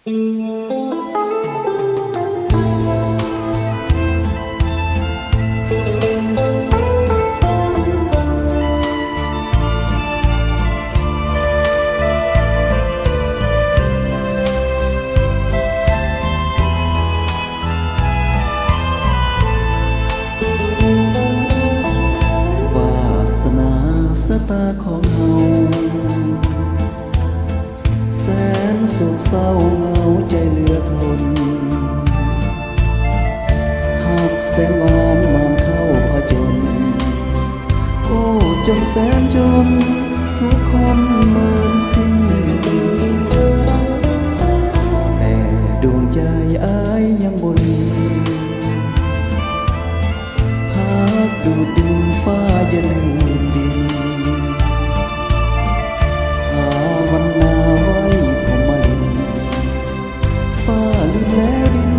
วาสนาสตาของเฮาแสนโศกเศร้าเหงาใจเหลือทนหักแสนหวานมันเข้าผจญโอ้จนแสนจนทุกคนเมินสิ้นแต่ดวงใจอ้ายยังบ่ลืมหากดูดดินฟ้าอย่าลืมดินภาวนาไว้ผมมาลินฟ้าลืมแล้วดิน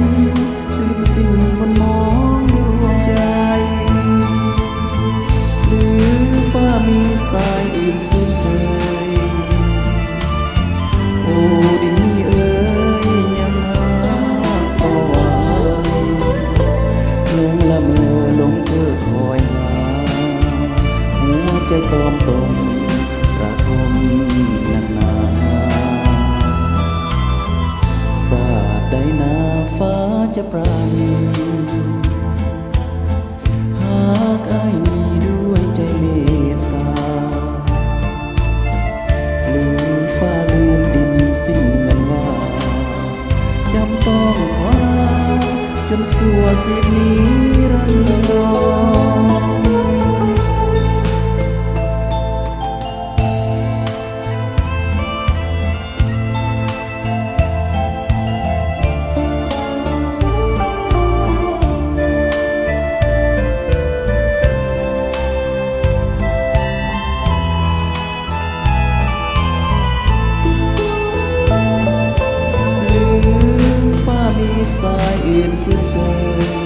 ลืมสิ่งมันมองดวงใจหรือฟ้ามีสายอื่นสูญเสยโอ้ดินนี่เอ๋ยยังหาบ่ไหวลงละเมอลงเพ้อคอยหาหัวใจตอมตมระทมหนักหนาสาดใดหนาฟ้าจะปราณีหากอ้ายมีด้วยใจเมตตาลืมฟ้าลืมดินสิ้นเงินว่าจำต้องขอลาจนสัวสิบนี้รันดรลืมฟ้ามีสายอื่นสุดเจอ